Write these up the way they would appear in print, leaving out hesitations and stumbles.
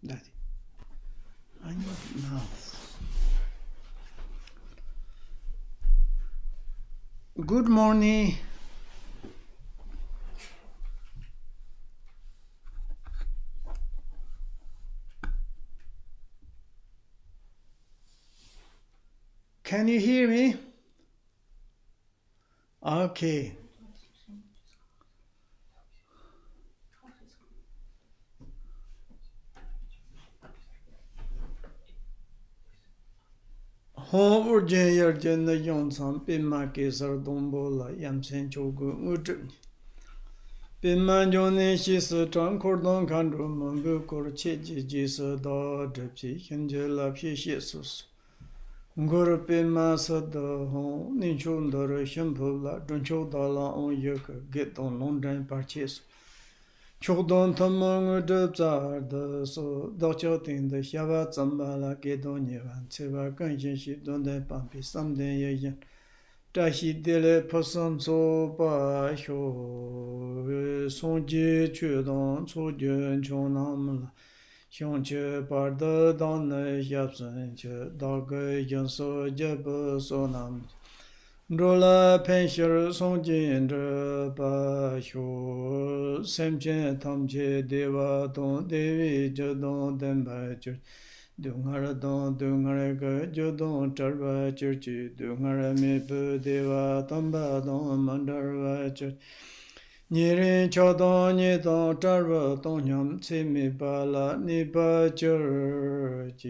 Daddy. I need mouth. Good morning. Can you hear me? Okay. Hong Orgyen Yargyen na Yonsam Pima Kesar Dombola Yamsen Chogu Udrun. Pima Jone Shisa Tran Cordon Kandru Mambu Kor Cheji Jisa Da Dripsi Hinjela Pishesus. Ngor Pima Sada Hong Ninchun Dara Shimpula Duncho Dala on Yuka Get on London Parches. Chodon Tamang Dubzar the so Dochotin the Shava Zambala Gedonivan Seva Ganshin Donde Pampi someday Yayan Dashi Dele Person so Ba Sho Sonji Chudon Sojun Chonamla Shonche Barda Don Yapsan Dog Janso Jeb Sonam Drola Penshir Songjin Ba Sho Semchen Tamche Deva Don Devi Jadon Demba Church Dungara Don Dungara Jadon Tarva Church Dungara Mepu Deva Tamba Don Mandarva Church Nirin Chodon Nidon Tarva Don Yam Tsimi Bala Nipa Church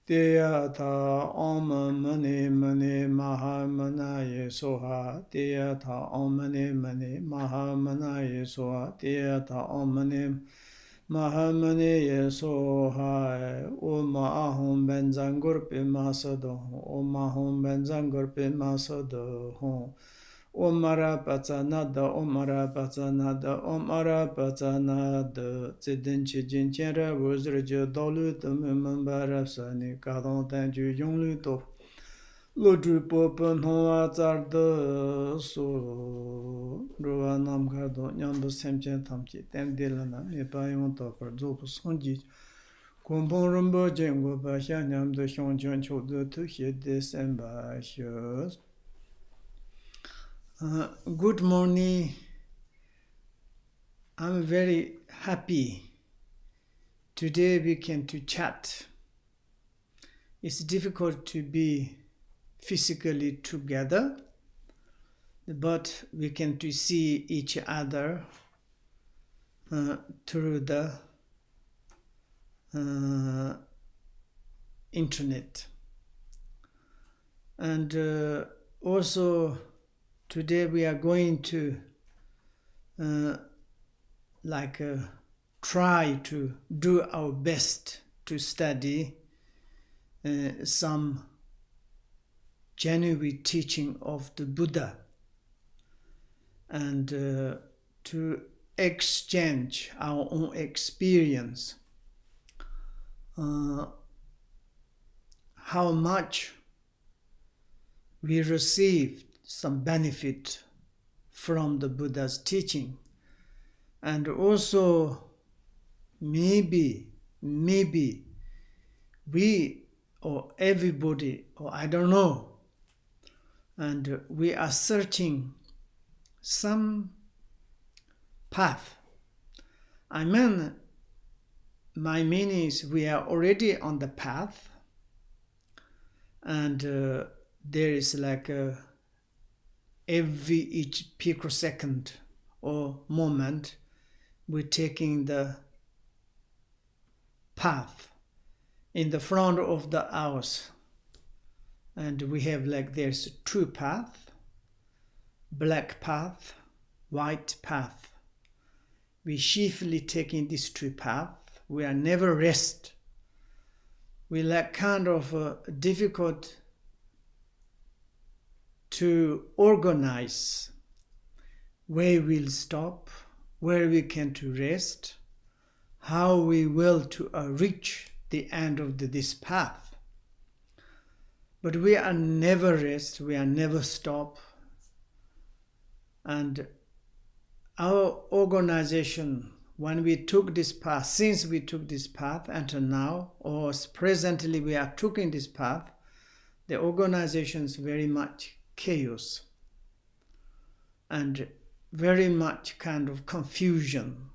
Tiyatha Om Mani Mani Mahamanaye Soha Tiyatha Om Mani Mani Mahamanaye Soha Tiyatha Om Mani Mahamanaye Soha Om Ahom Benzangur Pimasado Om Ahom Benzangur Pimasado Om Marapatsanada Om Marapatsanada Om Marapatsanada Zidin Chijin Chenra Wuzraja Dolu Tumimambarasani Kadon Tanju Yongluto Lodru Popen Hoa Zarda So Ruanam Gardo Nyambu Semchen Tamchi Temdilana Nipayon Topper Zopu Sonji Kumpon Rumbo Jengo Basha Nyamdu Shonjon Chodu to hit December shows. Good morning. I'm very happy. Today we came to chat. It's difficult to be physically together, but we can to see each other through the internet. And also today we are going to try to do our best to study some genuine teaching of the Buddha and to exchange our own experience, how much we received some benefit from the Buddha's teaching, and also maybe we or everybody, or I don't know, and we are searching some path. I mean, my meaning is we are already on the path, and there is like each picosecond or moment we're taking the path in the front of the hours, and we have like there's true path, black path, white path. We chiefly taking this true path. We are never rest. We like kind of difficult to organize where we'll stop, where we can to rest, how we will to reach the end of this path. But we are never rest, we are never stop. And our organization when we took this path, since we took this path until now, or presently we are taking this path, the organization is very much chaos and very much kind of confusion.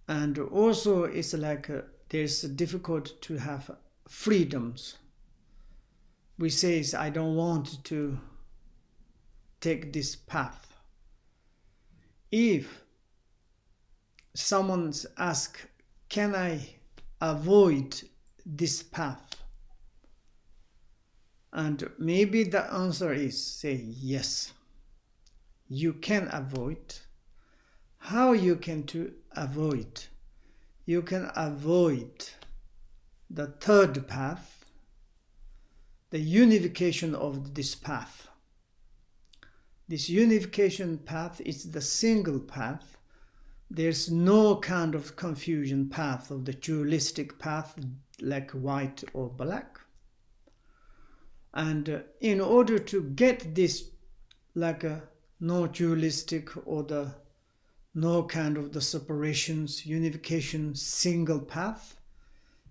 And also it's like there's difficult to have freedoms. We say, I don't want to take this path. If someone asks, can I avoid this path? And maybe the answer is, say, yes, you can avoid. How you can to avoid? You can avoid the third path, the unification of this path. This unification path is the single path. There's no kind of confusion path of the dualistic path like white or black. And in order to get this like a no dualistic or the no kind of the separations, unification, single path,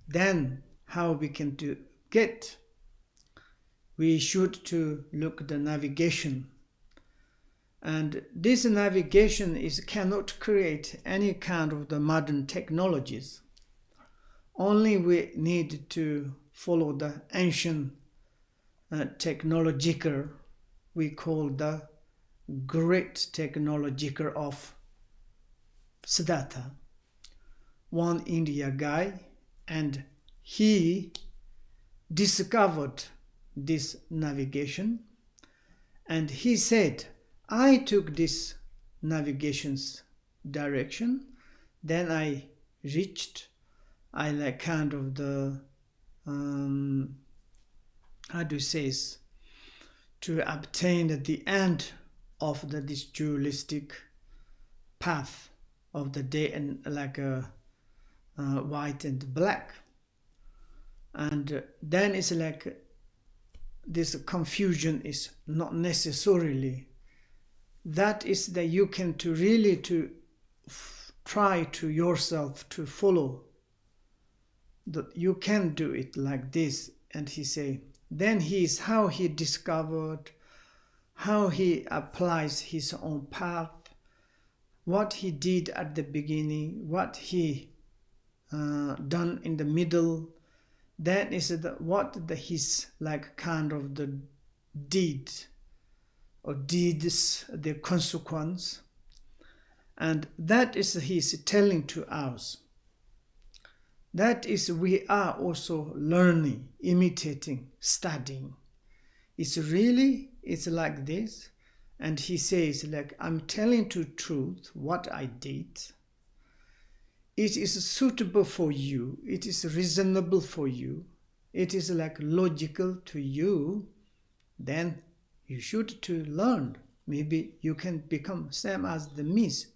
then how we can get? We should to look at the navigation. And this navigation cannot create any kind of the modern technologies. Only we need to follow the ancient technological, we call the great technological of Siddhartha, one India guy, and he discovered this navigation, and he said, I took this navigation's direction, then I reached, I like kind of the, how do you say, to obtain the end of this dualistic path of the day and like a white and black. And then it's like this confusion is not necessarily. That is that you can to really to try to yourself to follow. That you can do it like this. And he say, then how he discovered, how he applies his own path, what he did at the beginning, what he done in the middle. That is his like kind of the deed or deeds, the consequence. And that is he's telling to us. That is we are also learning, imitating, studying. It's like this. And he says, like, I'm telling the truth, what I did. It is suitable for you. It is reasonable for you. It is like logical to you. Then you should to learn. Maybe you can become same as the miss.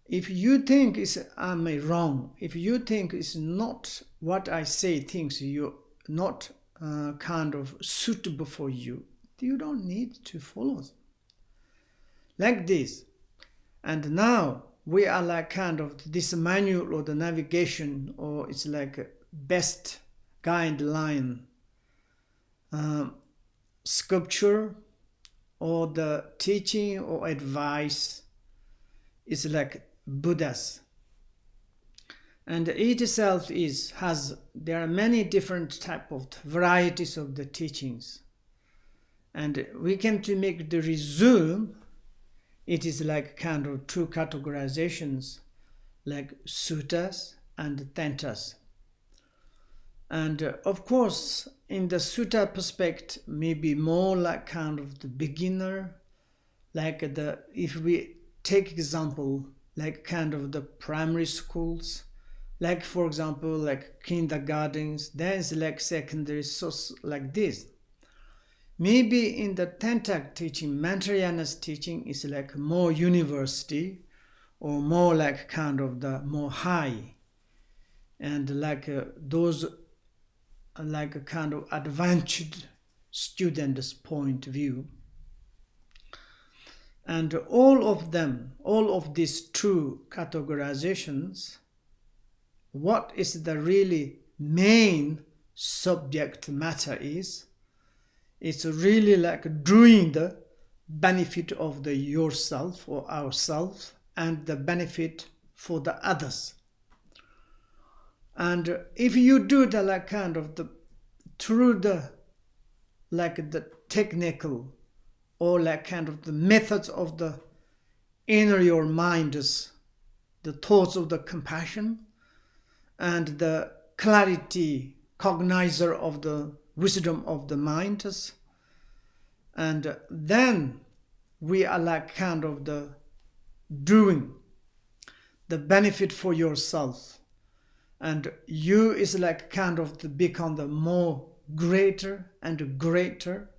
If you think I'm wrong, if you think it's not what I say, things you're not kind of suitable for you, you don't need to follow like this. And now we are like kind of this manual or the navigation, or it's like a best guideline sculpture or the teaching or advice is like Buddha's. And it itself there are many different type of varieties of the teachings. And we can to make the resume, it is like kind of two categorizations, like suttas and tantas. And of course, in the sutta perspective, maybe more like kind of the beginner, like if we take example, like kind of the primary schools, like for example, like kindergartens, there's like secondary, so like this. Maybe in the Tantric teaching, Mantrayana's teaching is like more university or more like kind of the more high and like those like a kind of advanced student's point of view. And all of them, all of these two categorizations, what is the really main subject matter is, it's really like doing the benefit of the yourself or ourself and the benefit for the others. And if you do the like kind of the through the like the technical or like kind of the methods of the inner your minds, the thoughts of the compassion and the clarity cognizer of the wisdom of the minds, and then we are like kind of the doing the benefit for yourself, and you is like kind of to become the more greater and greater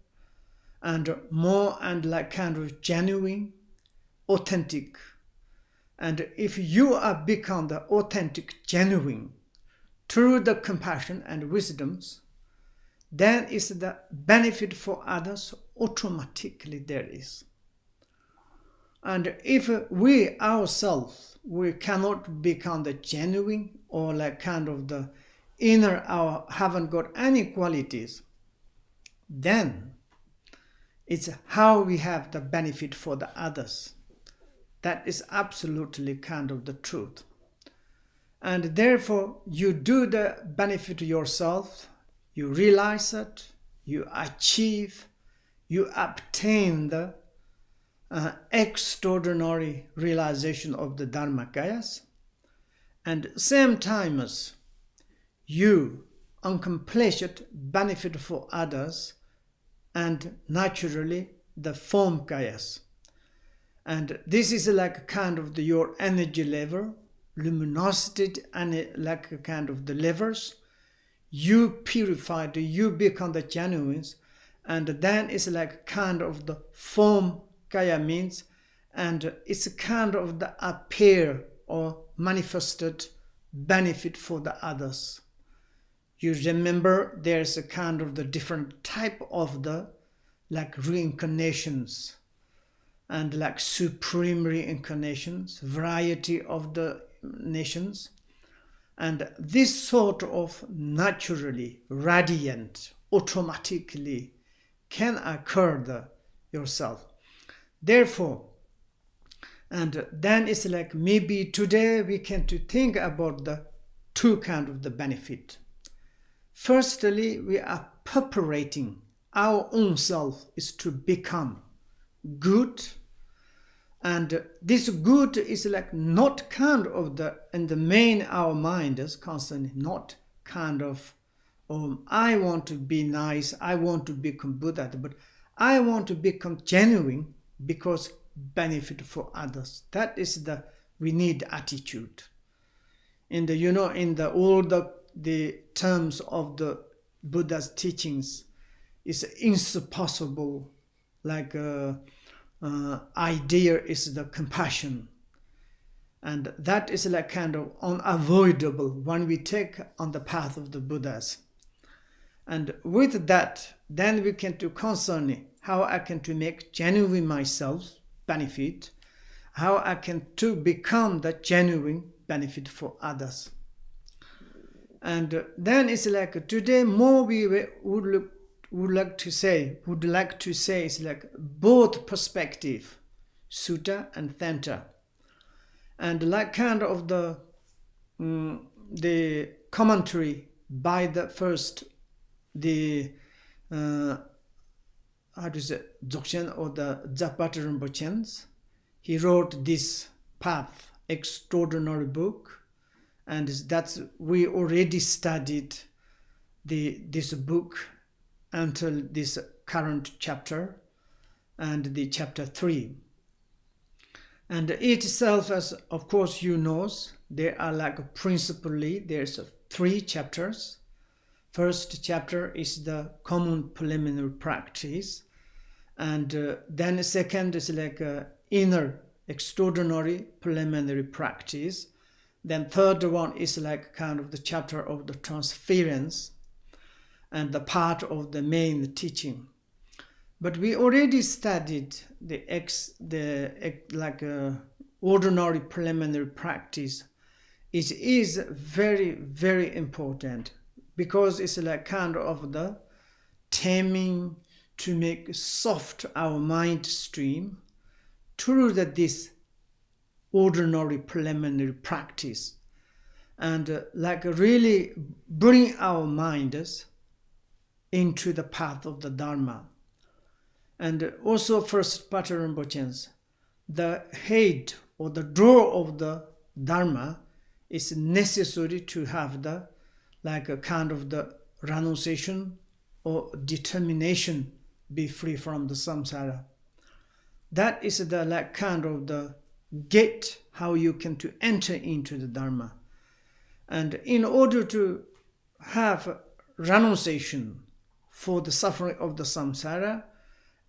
and more and like kind of genuine, authentic. And if you are become the authentic, genuine through the compassion and wisdoms, then is the benefit for others automatically there is. And if we ourselves, we cannot become the genuine or like kind of the inner, our haven't got any qualities, then it's how we have the benefit for the others. That is absolutely kind of the truth. And therefore, you do the benefit to yourself, you realize it, you achieve, you obtain the extraordinary realization of the Dharmakayas, and same time as you accomplish benefit for others and naturally the form kayas. And this is like kind of your energy level, luminosity, and like a kind of the levels. You purified, you become the genuines, and then it's like kind of the form kaya means, and it's kind of the appear or manifested benefit for the others. You remember there's a kind of the different type of the like reincarnations and like supreme reincarnations, variety of the nations. And this sort of naturally, radiant, automatically can occur yourself. Therefore, and then it's like maybe today we can to think about the two kind of the benefit. Firstly, we are preparating our own self is to become good, and this good is like not kind of the in the main our mind is constantly not kind of I want to be nice, I want to become Buddha, but I want to become genuine because benefit for others. That is the we need attitude. In the in the all the terms of the Buddha's teachings is impossible like idea is the compassion, and that is like kind of unavoidable when we take on the path of the Buddhas. And with that, then we can to concern how I can to make genuine myself benefit, how I can to become the genuine benefit for others. And then it's like today more we would like to say is like both perspective, sutta and thanta, and like kind of the commentary by the first Dzogchen or the Dzogchen Rinpoche. He wrote this path, extraordinary book, and that's we already studied this book until this current chapter and the chapter 3. And itself, as of course you knows, there are like principally there's 3 chapters. First chapter is the common preliminary practice, and then the second is like inner extraordinary preliminary practice. Then third one is like kind of the chapter of the transference and the part of the main teaching. But we already studied ordinary preliminary practice. It is very, very important because it's like kind of the taming to make soft our mind stream through this ordinary preliminary practice, and really bring our minds into the path of the Dharma. And also first Patrul Rinpoche, the head or the door of the Dharma is necessary to have the a kind of the renunciation or determination be free from the samsara. That is the kind of the gate how you can to enter into the Dharma. And in order to have renunciation for the suffering of the samsara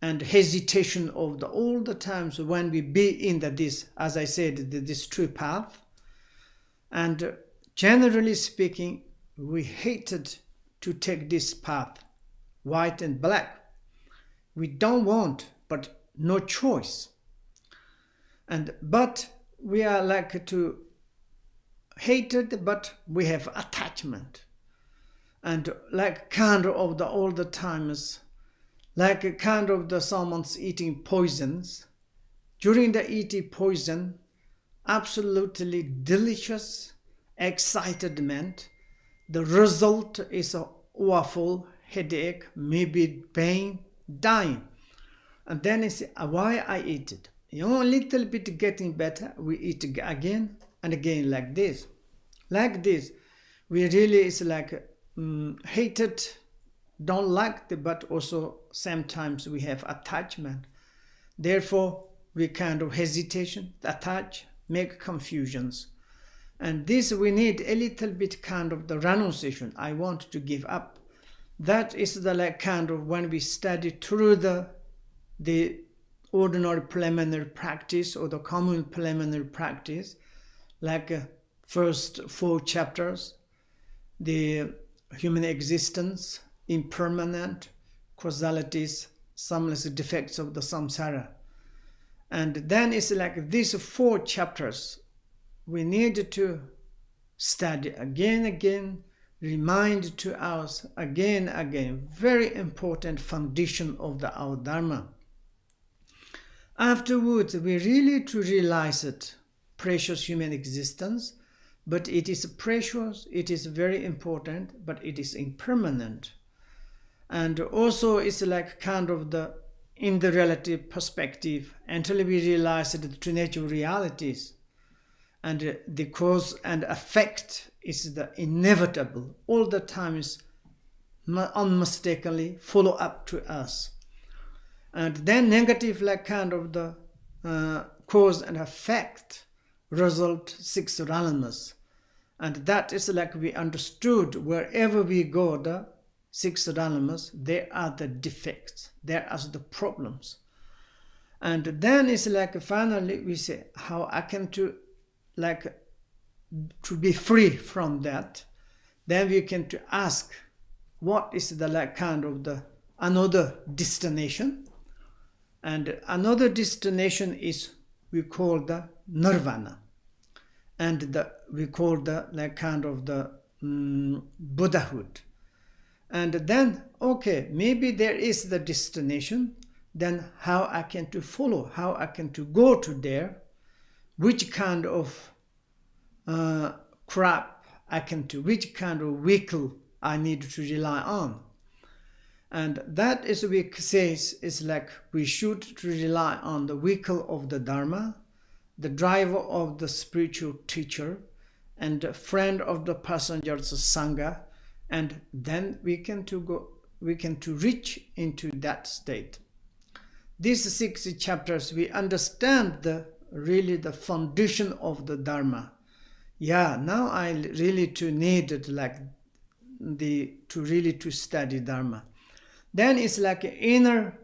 and hesitation of all the times when we be in this, as I said, this true path, and generally speaking, we hated to take this path, white and black. We don't want, but no choice. But we are to hated, but we have attachment. And kind of all the times, kind of the someone's eating poisons. During the eating poison, absolutely delicious excitement. The result is a awful headache, maybe pain, dying. And then it's why I eat it. A little bit getting better, we eat again and again like this. We really is hated, don't like it, but also sometimes we have attachment. Therefore, we kind of hesitation, attach, make confusions. And this we need a little bit kind of the renunciation. I want to give up. That is the kind of when we study through the ordinary preliminary practice or the common preliminary practice, first 4 chapters, the human existence, impermanent, causalities, sumless defects of the samsara. And then it's these 4 chapters we need to study again, remind to us again, very important foundation of our Dharma. Afterwards, we really to realize it, precious human existence, but it is precious, it is very important, but it is impermanent. And also it's kind of in the relative perspective, until we realize the true nature of realities, and the cause and effect is the inevitable, all the time is unmistakably follow up to us. And then negative kind of the cause and effect result 6 realms. And that is we understood wherever we go, the 6 realms, there are the defects, there are the problems. And then it's finally we say how I can to be free from that. Then we can to ask what is the kind of the another destination. And another destination is we call the nirvana, and we call the kind of the Buddhahood. And then maybe there is the destination. Then how I can to follow, how I can to go to there, which kind of crap I can to, which kind of vehicle I need to rely on. And that is we says is we should rely on the vehicle of the Dharma, the driver of the spiritual teacher, and a friend of the passengers Sangha, and then we can to reach into that state. These 6 chapters we understand really the foundation of the Dharma. Now I really to need it to study Dharma. Then it's inner,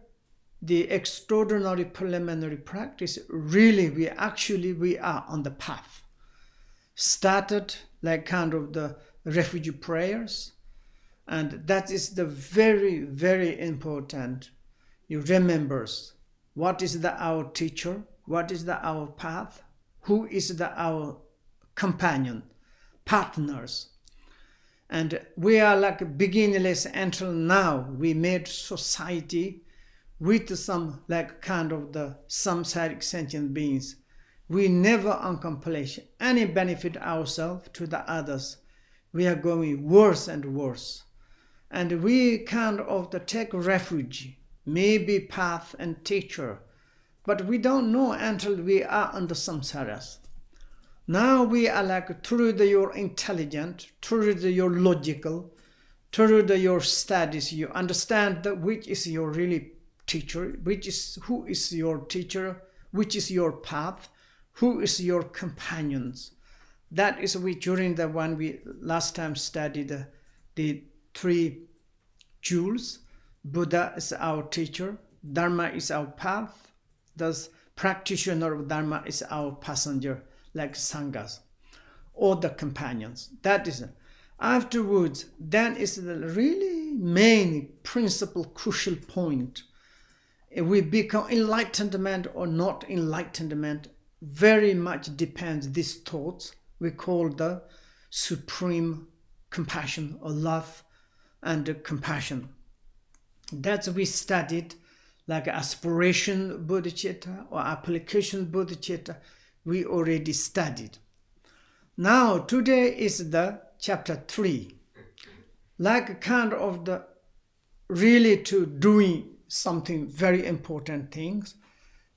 the extraordinary preliminary practice. Really, we are on the path. Started kind of the refuge prayers, and that is the very, very important. you remembers what is our teacher, what is our path, who is our companion, partners. And we are like beginningless until now. We made society with some like kind of the samsaric sentient beings. We never accomplish any benefit ourselves to the others. We are going worse and worse. And we kind of take refuge, maybe path and teacher, but we don't know until we are under samsaras. Now we are like through your intelligent, through your logical, through your studies, you understand that which is your really teacher, who is your teacher, which is your path, who is your companions. That is we during the one we last time studied the three jewels. Buddha is our teacher, Dharma is our path, thus practitioner of Dharma is our passenger, like sanghas or the companions. That is afterwards. Then is the really main principal crucial point. If we become enlightenment or not enlightenment, very much depends these thoughts we call the supreme compassion or love and compassion. That's we studied like aspiration bodhicitta or application bodhicitta. We already studied. Now today is the chapter 3, like kind of the really to doing something very important things.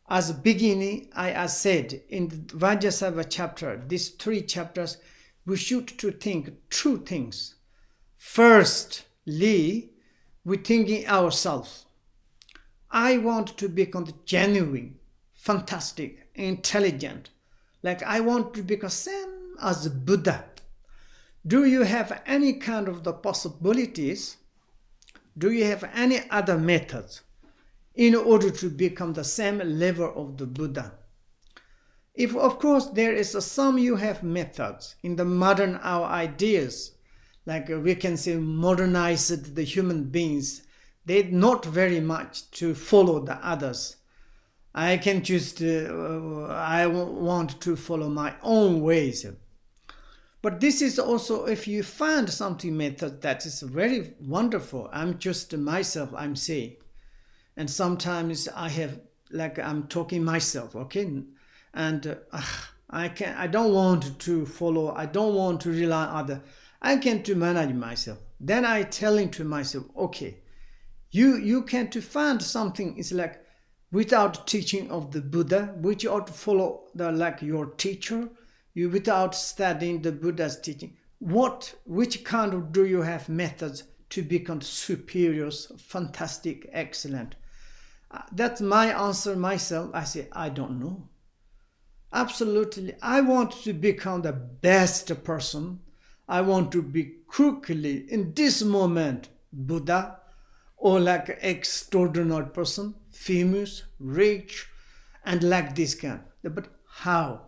As a beginning, I said in the Vajrasattva chapter, these 3 chapters, we should to think 2 things. Firstly, we thinking ourselves. I want to become genuine, fantastic, intelligent. Like I want to become same as Buddha. Do you have any kind of the possibilities? Do you have any other methods in order to become the same level of the Buddha? If of course there is some you have methods in the modern our ideas, like we can say modernized the human beings, they not very much to follow the others. I can just, I want to follow my own ways. But this is also, if you find something method that is very wonderful, I'm just myself, I'm saying. And sometimes I have, like I'm talking myself, okay? And I don't want to follow, I don't want to rely on others. I can to manage myself. Then I telling to myself, okay, you can to find something is like without teaching of the Buddha, which you ought to follow the like your teacher, you without studying the Buddha's teaching. Which kind of do you have methods to become superior, fantastic, excellent? That's my answer myself. I say, I don't know. Absolutely, I want to become the best person. I want to be quickly, in this moment, Buddha, or like extraordinary person, famous, rich, and like this kind. But how?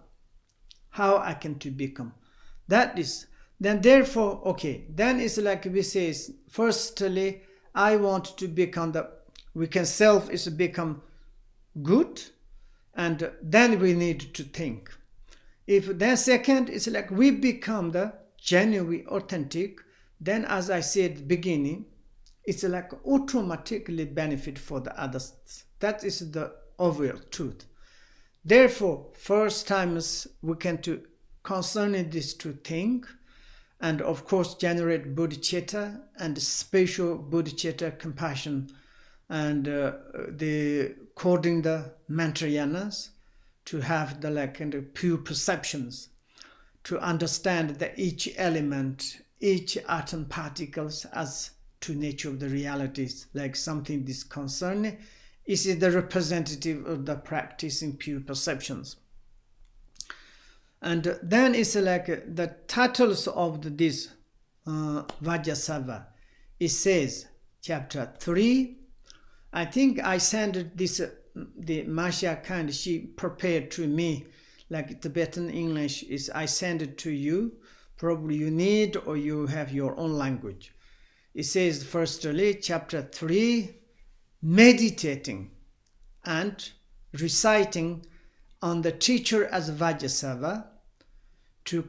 How I can to become? That is, then therefore, okay, then it's like we say, firstly, I want to become we can self is become good, and then we need to think. If then second is like we become the genuine, authentic, then as I said at the beginning, it's like automatically benefit for the others. That is the obvious truth. Therefore, first times we can to concerning this to think, and of course generate bodhicitta and special bodhicitta compassion, and the according the mantrayanas to have the like kind of pure perceptions, to understand that each element, each atom particles as to nature of the realities, like something this concerning, is the representative of the practice in pure perceptions. And then it's like the titles of this Vajrasattva. It says, chapter 3, I think I sent this, the Masha kind, she prepared to me, like Tibetan English is, I send it to you, probably you need or you have your own language. It says, firstly, chapter 3, meditating and reciting on the teacher as Vajrasattva to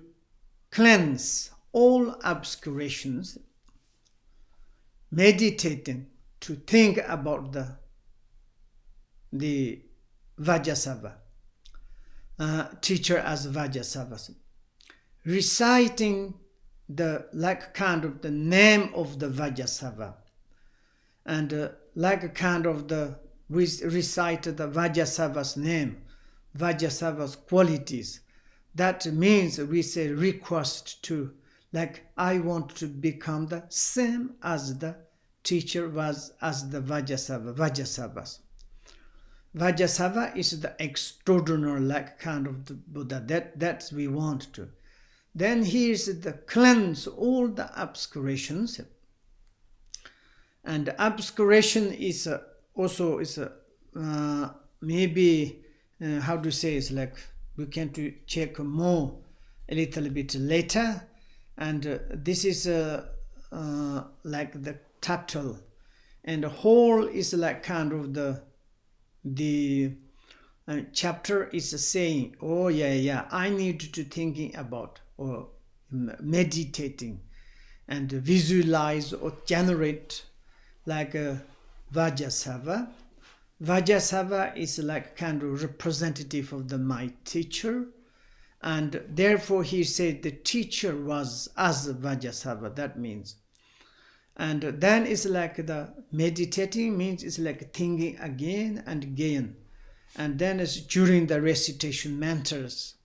cleanse all obscurations, meditating to think about the Vajrasattva, teacher as Vajrasattva, reciting the name of the Vajrasattva, and recite the Vajrasattva's name, Vajrasattva's qualities. That means we say request to, I want to become the same as the teacher was as the Vajrasattva. Vajrasattva is the extraordinary the Buddha. That we want to. Then he is the cleanse all the obscurations. And obscuration is also maybe how to say, it's we can to check more a little bit later. And this is the title, and the whole is the chapter is saying, I need to thinking about or meditating and visualize or generate like a Vajrasattva. Vajrasattva is representative of my teacher, and therefore he said the teacher was as Vajrasattva. That means, and then it's the meditating means it's thinking again and again, and then it's during the recitation mantras,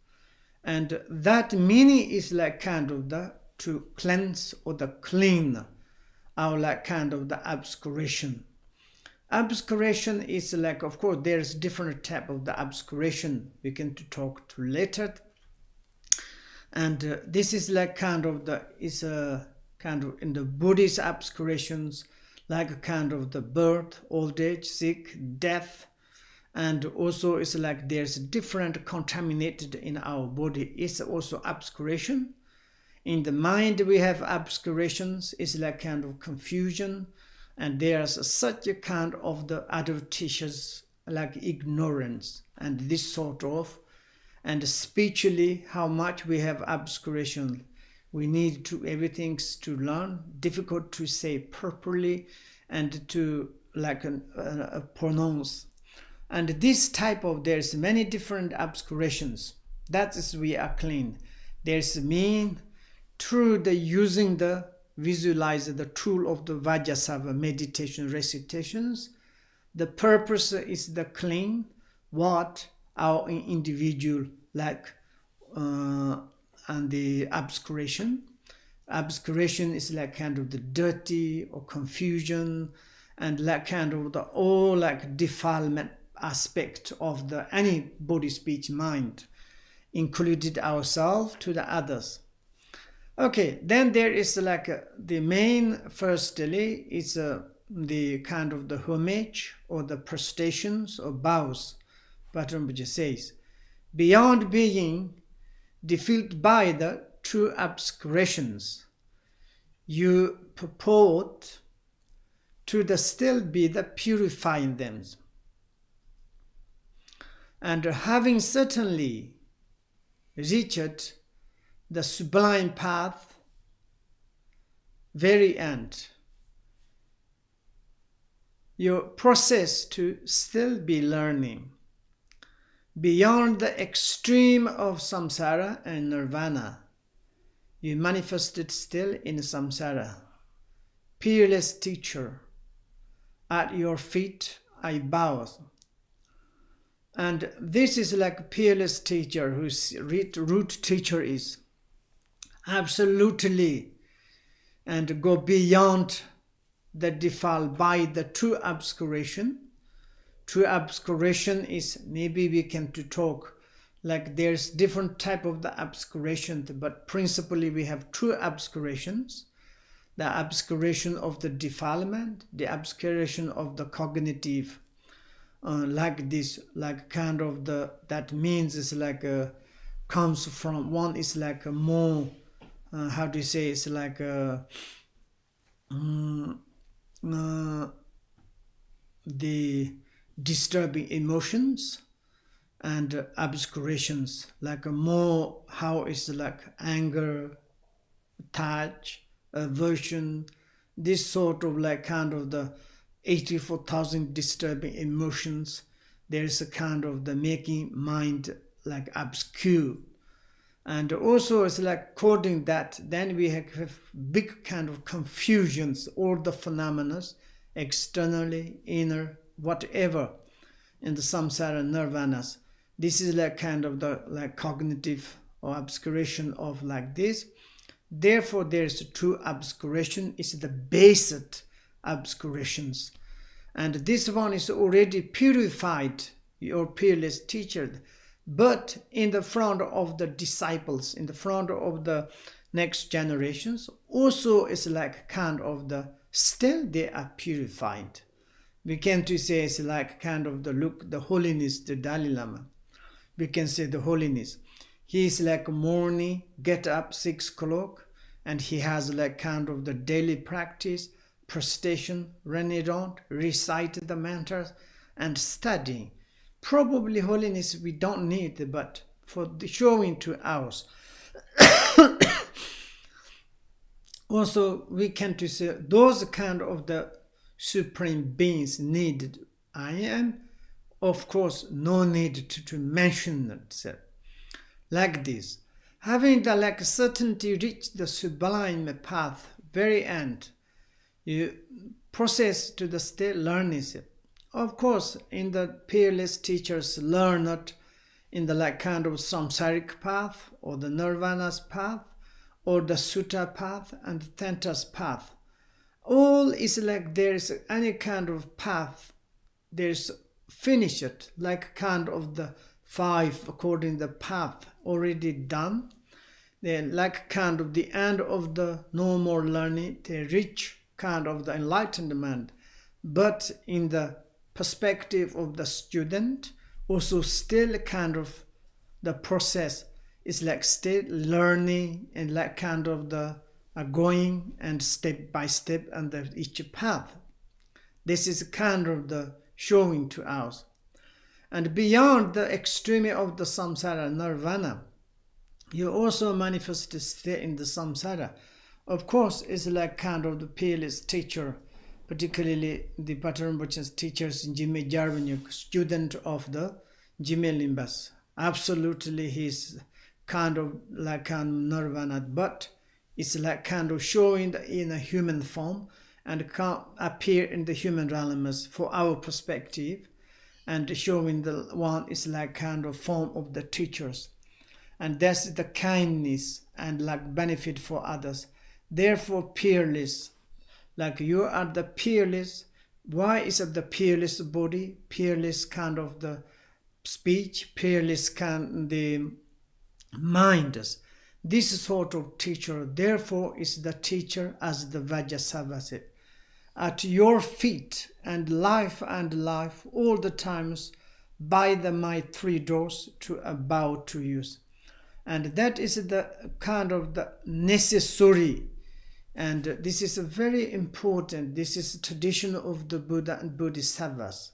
and that meaning is to cleanse or the clean our the obscuration. Obscuration is of course there's different type of the obscuration we can to talk to later, and this is is a in the Buddhist obscurations, the birth, old age, sick, death, and also it's there's different contaminated in our body. It's also obscuration. In the mind we have obscurations. It's confusion, and there's such a of the adventitious ignorance and this sort of, and spiritually how much we have obscuration. We need to everything's to learn, difficult to say properly and to pronounce. And this type of, there's many different obscurations. That is we are clean. There's mean through the using the visualize the tool of the Vajrasattva meditation recitations. The purpose is the clean what our individual and the obscuration. Obscuration is the dirty or confusion, and the all defilement aspect of the any body, speech, mind, included ourselves to the others. Okay, then there is the main firstly is the the homage or the prestations or bows. Patrul Rinpoche says, beyond being defeated by the true obscurations, you purport to still be the purifying them. And having certainly reached the sublime path, very end, your process to still be learning beyond the extreme of samsara and nirvana. You manifested still in samsara. Peerless teacher, at your feet I bow. And this is peerless teacher, whose root teacher is absolutely and go beyond the defiled by the true obscuration. True obscuration is, maybe we can to talk there's different type of the obscuration, but principally we have true obscurations. The obscuration of the defilement, the obscuration of the cognitive, this, that means it's comes from, one is a more, how do you say, it's the disturbing emotions and obscurations, like more how it's like anger, touch, aversion, this sort of like kind of the 84,000 disturbing emotions. There's a kind of the making mind like obscure. And also it's like according that, then we have big kind of confusions, all the phenomena, externally, inner, whatever, in the samsara nirvanas. This is like kind of the like cognitive or obscuration of like this. Therefore, there is a true obscuration, is the basic obscurations. And this one is already purified, your peerless teacher. But in the front of the disciples, in the front of the next generations, also is like kind of the, still they are purified. We can to say it's like kind of the look, the holiness, the Dalai Lama. We can say the holiness. He is like morning, get up 6 o'clock, and he has like kind of the daily practice, prostration, run around, recite the mantras, and studying. Probably holiness we don't need, but for the showing to us. Also, we can to say those kind of the supreme beings needed. I am, of course, no need to mention it. Like this, having the like certainty reach the sublime path, very end, you process to the state learning. Of course, in the peerless teachers learn it in the like kind of samsaric path, or the nirvana's path, or the sutta path, and the tantra's path. All is like there is any kind of path, there's finish it, like kind of the 5 according to the path already done. Then like kind of the end of the no more learning, they reach kind of the enlightenment. But in the perspective of the student, also still kind of the process is like still learning and like kind of the going and step by step under each path. This is kind of the showing to us. And beyond the extreme of the samsara nirvana, you also manifest to stay in the samsara. Of course, it's like kind of the peerless teacher, particularly the Patrul Rinpoche's teachers, Jigme Jarvanyuk, student of the Jigme Limbas. Absolutely, he's kind of like kind of nirvana, but it's like kind of showing in a human form and can appear in the human realms for our perspective, and showing the one is like kind of form of the teachers. And that's the kindness and like benefit for others. Therefore, peerless, like you are the peerless. Why is it the peerless body, peerless kind of the speech, peerless kind the minds? This sort of teacher, therefore, is the teacher as the Vajrasattva. At your feet and life all the times by the my 3 doors to bow to you. And that is the kind of the necessary, and this is very important. This is a tradition of the Buddha and Bodhisattvas.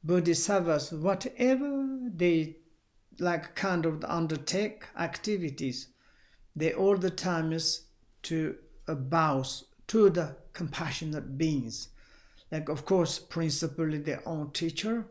Bodhisattvas, whatever they like kind of undertake activities, they all the time is to bow to the compassionate beings. Like, of course, principally their own teacher.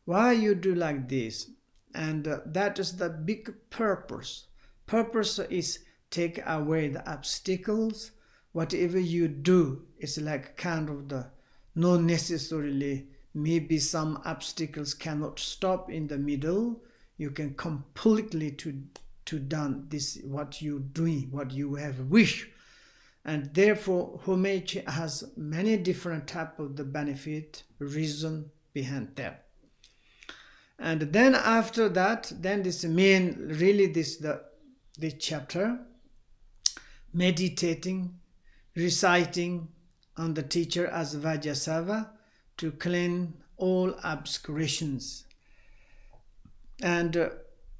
Why you do like this? And that is the big purpose. Purpose is take away the obstacles. Whatever you do is like kind of the, not necessarily, maybe some obstacles cannot stop in the middle. You can completely to done this, what you doing, what you have wish. And therefore, homage has many different type of the benefit, reason behind that. And then after that, then this main, really this the chapter, meditating, reciting on the teacher as Vajrasattva to cleanse all obscurations. And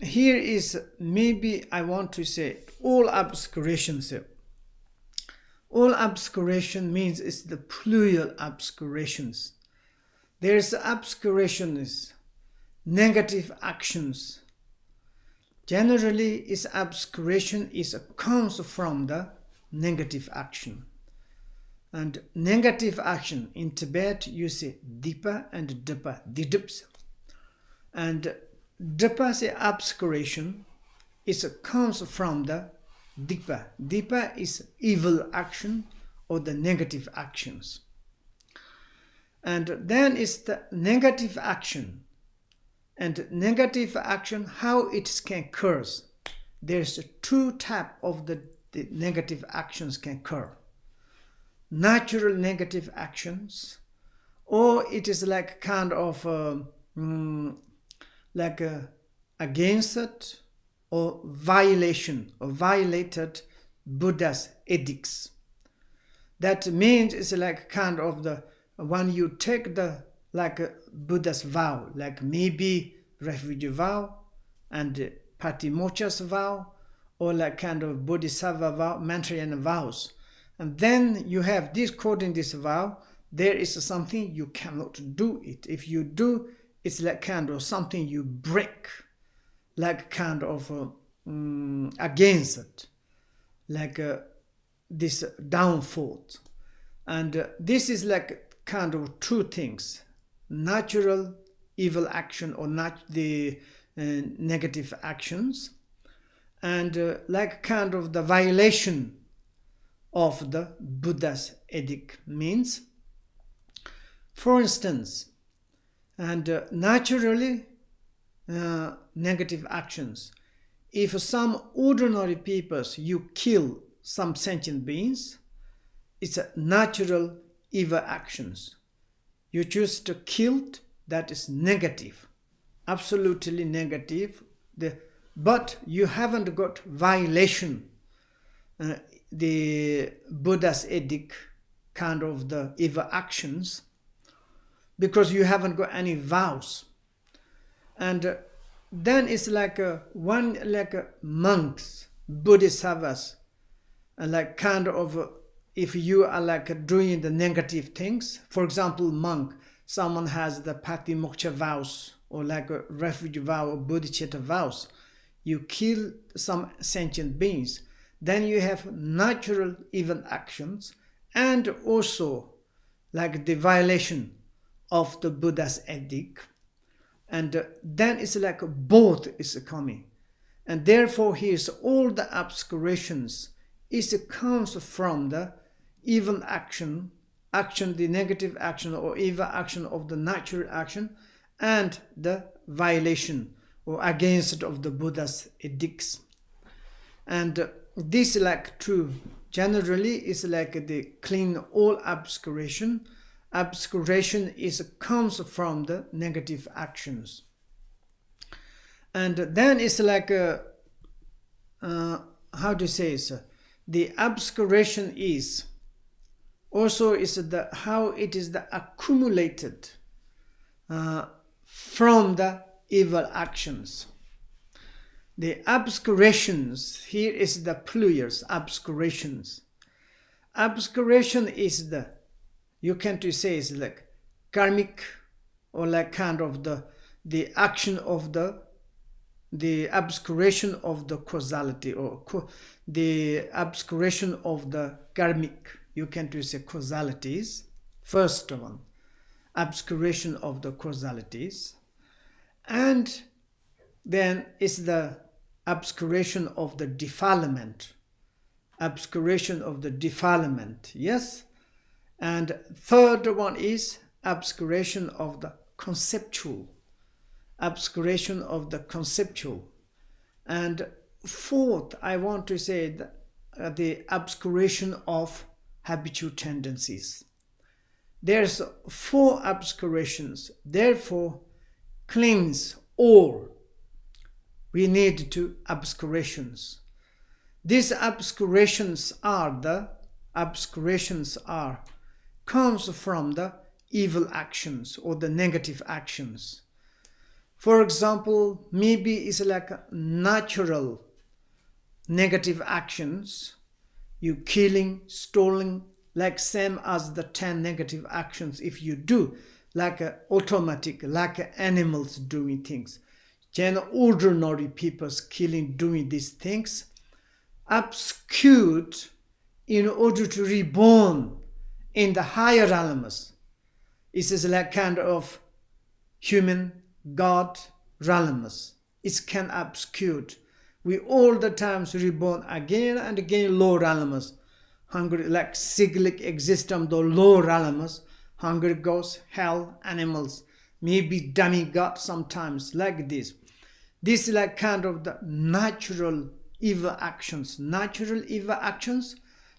here is maybe I want to say all obscurations. All obscuration means it's the plural obscurations. There's obscurations, negative actions. Generally, its obscuration comes from the negative action. And negative action, in Tibet, you say dipa and dipa, didups. And dipa's obscuration comes from the dipa. Dipa is evil action or the negative actions. And then is the negative action. And negative action, how it can occur. There's two types of the negative actions can occur. Natural negative actions, or it is like kind of against it, or violation, or violated Buddha's edicts. That means it's like kind of the when you take the like a Buddha's vow, like maybe refuge vow and patimokkha's vow, or like kind of bodhisattva vow, Mantrayan vows. And then you have this, quoting this vow, there is something you cannot do it. If you do, it's like kind of something you break, like kind of against it, like this downfall. And this is like kind of two things: natural evil action or not the negative actions, and like kind of the violation of the Buddha's edict means. For instance, and naturally negative actions. If some ordinary people, you kill some sentient beings, it's a natural evil actions. You choose to kill, that is negative, absolutely negative. But you haven't got violation, the Buddha's edict, kind of the evil actions, because you haven't got any vows. And then it's like monks, bodhisattvas, and like kind of if you are like doing the negative things. For example, monk, someone has the patimokkha vows or like a refuge vow or bodhicitta vows. You kill some sentient beings. Then you have natural evil actions and also like the violation of the Buddha's edict. And then it's like both is coming. And therefore here's all the obscurations comes from the evil action, the negative action or evil action of the natural action, and the violation or against of the Buddha's edicts. And this like true generally is like the clean all obscuration. Obscuration comes from the negative actions. And then it's like how to say it? The obscuration is also the how it is the accumulated from the evil actions. The obscurations, here is the plurals, obscurations. Obscuration is the, you can say is like karmic or like kind of the action of the obscuration of the causality or the obscuration of the karmic, you can say causalities. First one, obscuration of the causalities. And then is the obscuration of the defilement. Obscuration of the defilement, yes. And third one is obscuration of the conceptual. Obscuration of the conceptual. And fourth, I want to say the obscuration of habitual tendencies. There's 4 obscurations. Therefore, cleanse all. We need 2 obscurations. These obscurations comes from the evil actions or the negative actions. For example, maybe it's like natural negative actions, you killing, stealing, like same as the 10 negative actions if you do, like automatic, like animals doing things. Ordinary people doing these things, obscured in order to reborn in the higher realms. It is like kind of human God realms. It can obscure. We all the times reborn again and again low realms. Hungry like cyclic existence, the low realms, hungry ghosts, hell, animals, maybe demigod sometimes like this. This is like kind of the natural evil actions. Natural evil actions,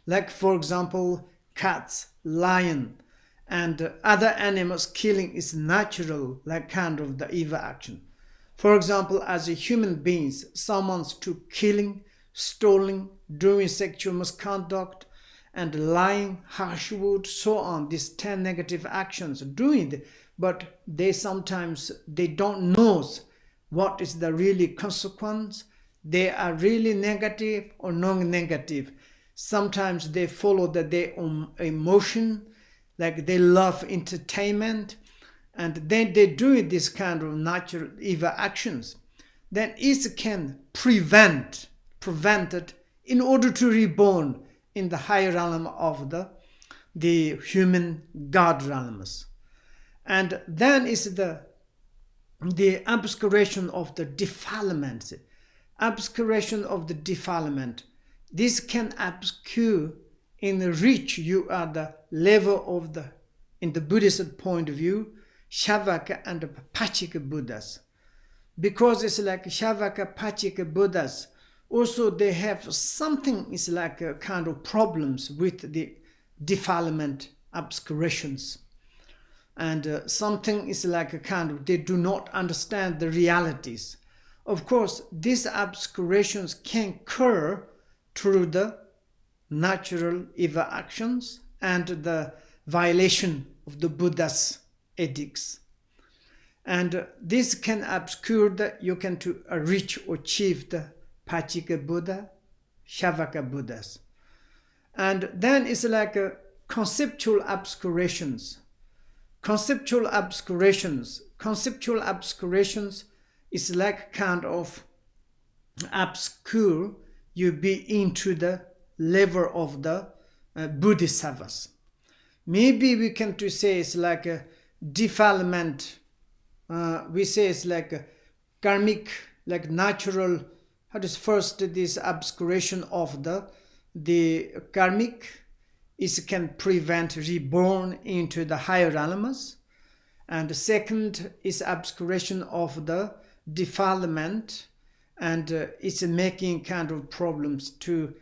like for example, cats, lion, and other animals killing is natural, like kind of the evil action. For example, as a human beings, someone's to killing, stealing, doing sexual misconduct, and lying, harsh word, so on. These 10 negative actions doing it, but they sometimes they don't know what is the really consequence. They are really negative or non-negative. Sometimes they follow their own emotion, like they love entertainment, and then they do this kind of natural evil actions. Then it can prevent it in order to reborn in the higher realm of the human God realms. And then is the obscuration of the defilement. Obscuration of the defilement. This can obscure in reach you are the level of the, in the Buddhist point of view, Shavaka and Pachika Buddhas. Because it's like Shavaka, Pachika Buddhas, also they have something is like a kind of problems with the defilement obscurations. And something is like a kind of, they do not understand the realities. Of course, these obscurations can occur through the natural evil actions and the violation of the Buddha's edicts. And this can obscure that you can to reach or achieve the Pachika Buddha, Shavaka Buddhas. And then it's like a conceptual obscurations. Conceptual obscurations is like kind of obscure you be into the level of the Bodhisattvas. Maybe we can to say it's like a defilement. We say it's like a karmic, like natural. How does first this obscuration of the karmic is can prevent reborn into the higher realms, and the second is obscuration of the defilement, and it's making kind of problems to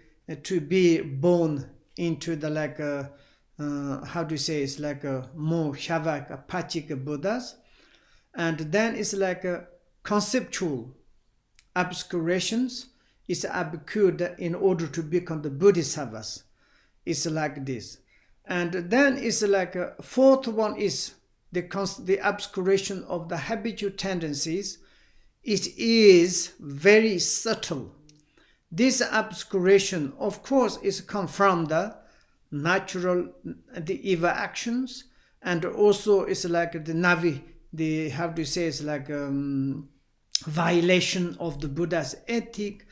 be born into the like how do you say, it's like a more Shavaka Pachika Buddhas. And then it's like a conceptual obscurations is obscured in order to become the Bodhisattvas. It's like this. And then it's like a fourth one is the obscuration of the habitual tendencies. It is very subtle. This obscuration, of course, is come from the natural, the evil actions, and also it's like the how do you say, it's like violation of the Buddha's ethic.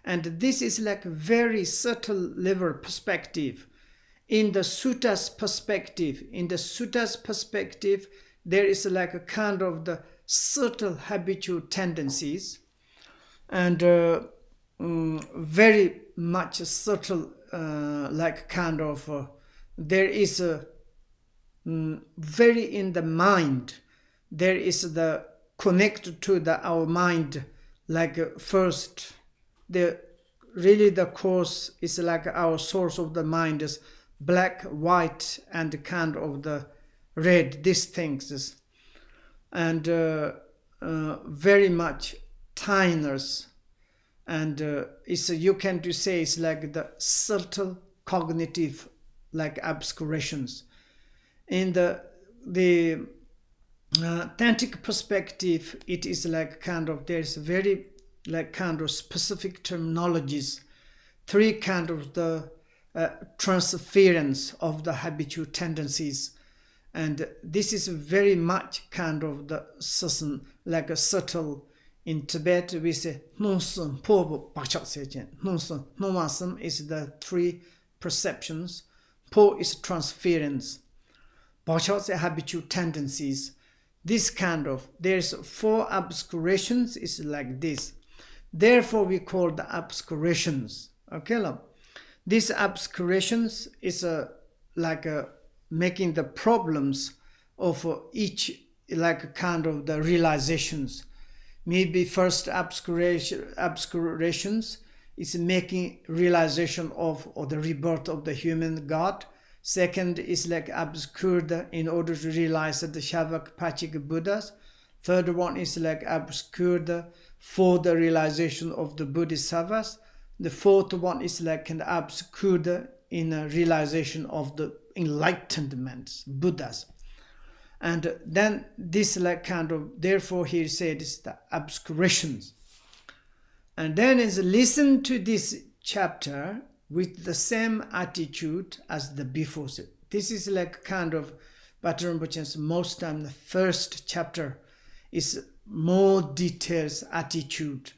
And this is like a very subtle level perspective. In the suttas perspective, there is like a kind of the subtle habitual tendencies, and very much subtle like kind of there is a very in the mind, there is the connected to our mind, like first the cause is like our source of the mind is black, white, and kind of the red, these things, and very much tiners, and it's you can to say it's like the subtle cognitive like obscurations. In the tantric perspective, it is like kind of there's very like kind of specific terminologies, three kind of the transference of the habitual tendencies, And this is very much kind of the like a subtle. In Tibet we say nonsum po bachak sechen. Nonsum nomasum is the three perceptions. Po is transference. Bachak say habitual tendencies. This kind of, there's 4 obscurations is like this. Therefore we call the obscurations. Okay, love. These obscurations is making the problems of each like a kind of the realizations. Maybe first obscurations is making realization of or the rebirth of the human God. Second is like obscured in order to realize the Shavak Pachik Buddhas. Third one is like obscured for the realization of the Bodhisattvas. The fourth one is like an obscured in a realization of the enlightenment, Buddhas. And then this like kind of, therefore he said is the obscurations. And then is listen to this chapter with the same attitude as the before. This is like kind of Patrul Rinpoche's most time the first chapter is more details attitude,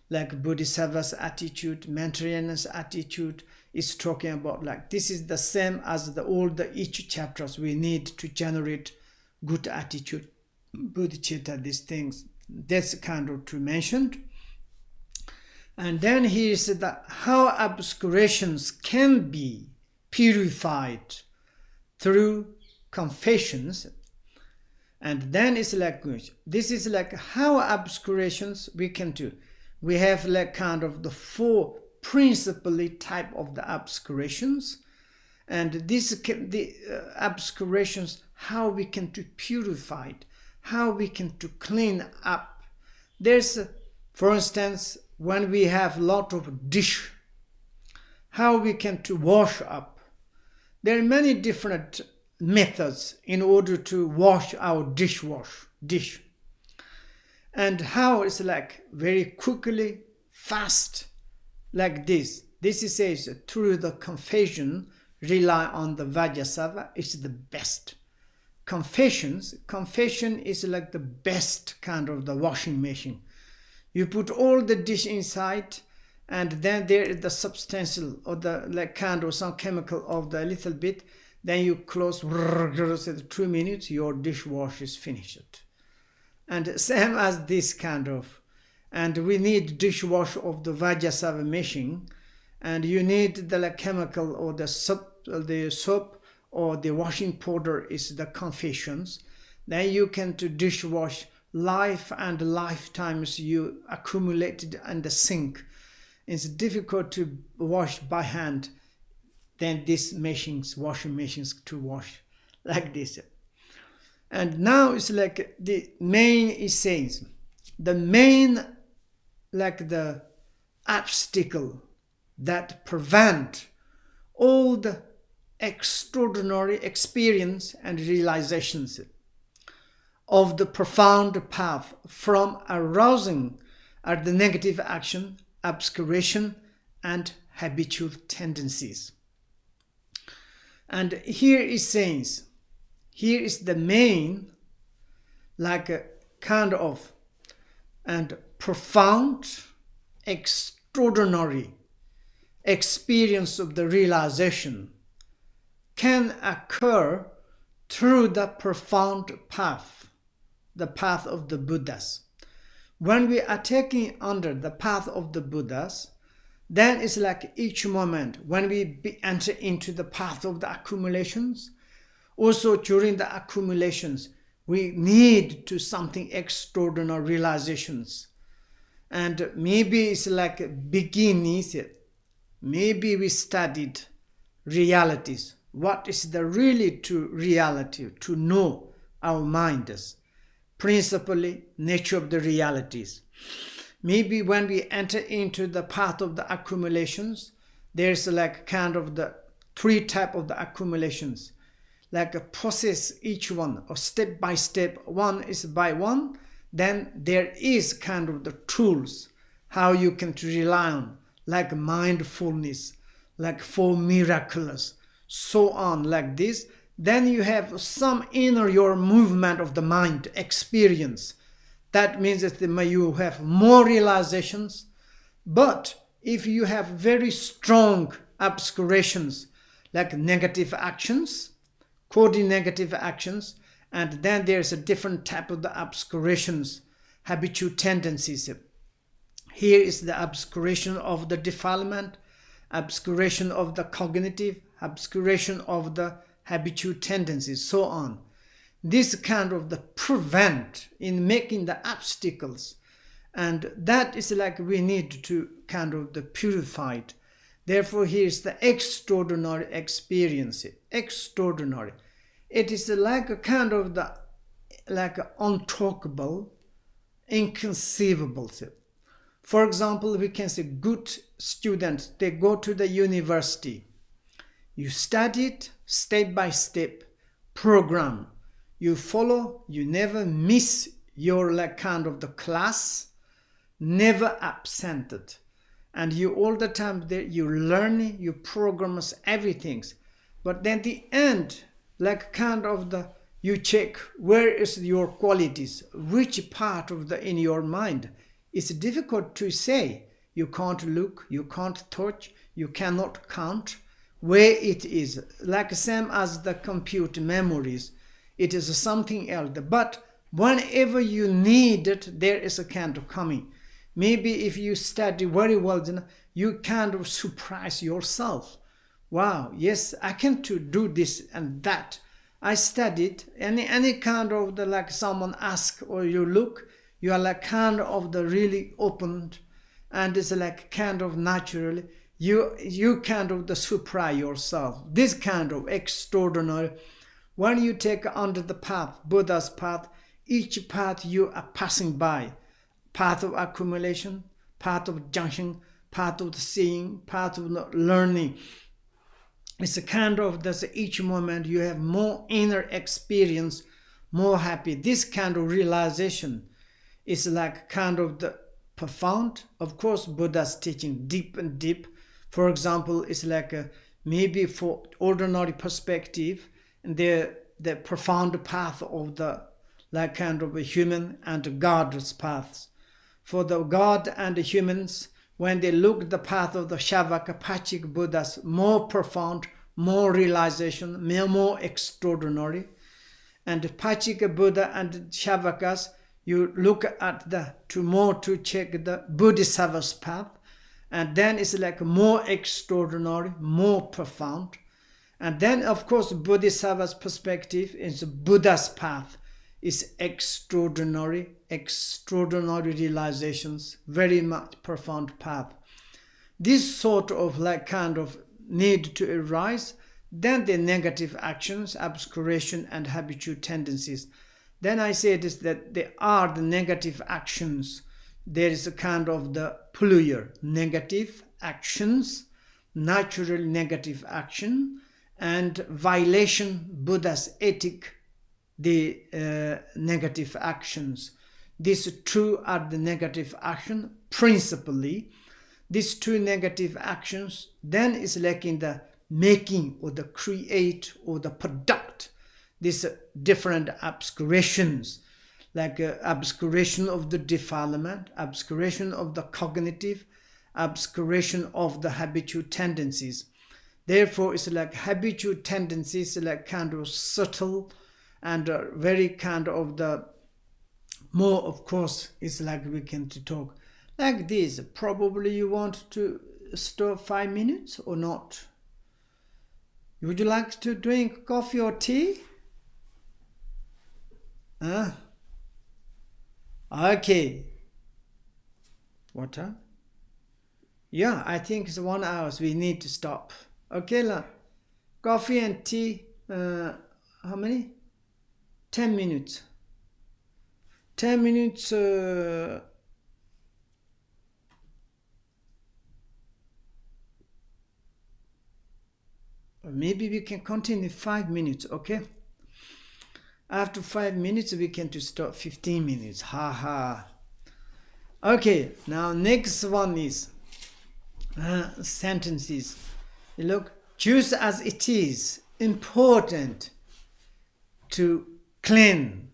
like Bodhisattva's attitude, Mantrayana's attitude is talking about like this is the same as all the each chapters we need to generate good attitude, bodhicitta, these things. That's kind of to mention. And then he said that how obscurations can be purified through confessions. And then it's like this is like how obscurations we can do. We have like kind of the 4 principally type of the obscurations, and the obscurations how we can to purify it, how we can to clean up. There's for instance when we have lot of dish, how we can to wash up. There are many different methods in order to wash our dish. And how it's like very quickly, fast, like this. This is says through the confession, rely on the Vajrasattva, it's the best. Confession is like the best kind of the washing machine. You put all the dish inside, and then there is the substantial or the like kind of some chemical of the little bit. Then you close 2 minutes, your dishwash is finished. And same as this kind of, and we need dishwash of the Vajrasattva machine, and you need the like chemical or the soap or the washing powder is the confessions. Then you can to dishwash life and lifetimes you accumulated in the sink. It's difficult to wash by hand than these machines, washing machines to wash like this. And now it's like the main is saying, the main like the obstacle that prevent all the extraordinary experience and realizations of the profound path from arousing at the negative action, obscuration, and habitual tendencies. And here it says, here is the main, like a kind of, and profound, extraordinary experience of the realization can occur through the profound path, the path of the Buddhas. When we are taking under the path of the Buddhas, then it's like each moment when we enter into the path of the accumulations, also during the accumulations, we need to something extraordinary realizations. And maybe it's like beginnings, maybe we studied realities. What is the really to reality, to know our minds, principally nature of the realities. Maybe when we enter into the path of the accumulations, there's like kind of the 3 type of the accumulations, like a process each one, or step by step, one is by one. Then there is kind of the tools, how you can rely on, like mindfulness, like 4 miracles, so on like this. then you have some inner your movement of the mind experience. That means that you have more realizations. But if you have very strong obscurations, like negative actions, coding negative actions, and then there's a different type of the obscurations, habitual tendencies. Here is the obscuration of the defilement, obscuration of the cognitive, obscuration of the habitual tendencies, so on. This kind of the prevent in making the obstacles, and that is like we need to kind of the purified. Therefore, here is the extraordinary experience. Extraordinary. It is like a kind of the like untalkable, inconceivable. For example, we can say good students, they go to the university. You study it step by step program. You follow, you never miss your like kind of the class, never absented. And you all the time there, you learn, you program everything. But then the end, like kind of the, you check where is your qualities, which part of the in your mind. It's difficult to say. You can't look, you can't touch, you cannot count where it is. Like same as the computer memories, it is something else. But whenever you need it, there is a kind of coming. Maybe if you study very well, you kind of surprise yourself. Wow, yes, I can do this and that. I studied any kind of the like someone ask or you look, you are like kind of the really opened, and it's like kind of naturally you kind of the surprise yourself. This kind of extraordinary. When you take under the path, Buddha's path, each path you are passing by, path of accumulation, path of junction, path of the seeing, path of learning. It's a kind of this each moment you have more inner experience, more happy. This kind of realization is like kind of the profound. Of course, Buddha's teaching deep and deep. For example, it's like maybe for ordinary perspective, and the profound path of the like kind of a human and God's paths. For the God and the humans, when they look the path of the Shavaka Pachik Buddhas, more profound, more realization, more extraordinary. And Pachika Buddha and Shavakas, you look at the to check the Bodhisattva's path, and then it's like more extraordinary, more profound. And then of course Bodhisattva's perspective is Buddha's path is extraordinary realizations, very much profound path. This sort of like kind of need to arise. Then the negative actions, obscuration and habitual tendencies. Then I say this, that they are the negative actions. There is a kind of the plural, negative actions, natural negative action, and violation, Buddha's ethic, the negative actions. These two are the negative action, principally. These two negative actions then is like in the making or the create or the product. These different obscurations, like obscuration of the defilement, obscuration of the cognitive, obscuration of the habitual tendencies. Therefore, it's like habitual tendencies, like kind of subtle and very kind of the more, of course, it's like we can to talk like this. Probably you want to stop 5 minutes or not? Would you like to drink coffee or tea? Okay. What time? Yeah, I think it's 1 hour. We need to stop. Okay, coffee and tea. How many? 10 minutes. 10 minutes. Maybe we can continue 5 minutes. Okay. After 5 minutes, we can to stop 15 minutes. Ha. Okay. Now next one is sentences. Look, choose as it is important to clean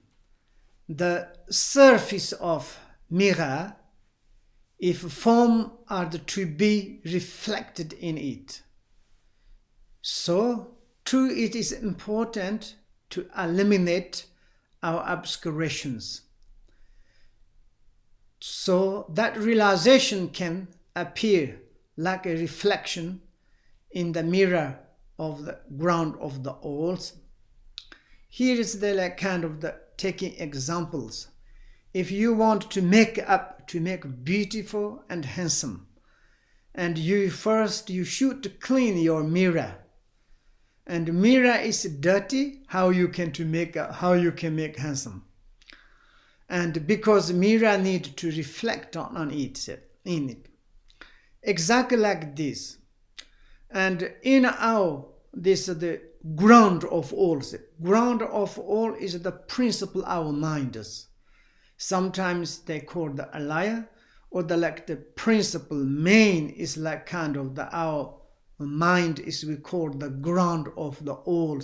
the surface of mirror if form are to be reflected in it. So, too, it is important to eliminate our obscurations, so that realization can appear like a reflection in the mirror of the ground of the alls. Here is the kind of the taking examples. If you want to make beautiful and handsome, and you should clean your mirror. And mirror is dirty, how you can make handsome. And because mirror need to reflect on it, in it. Exactly like this. And in the ground of all. Ground of all is the principle our minds. Sometimes they call the alaya, or the principle main is like kind of our mind is we call the ground of the all.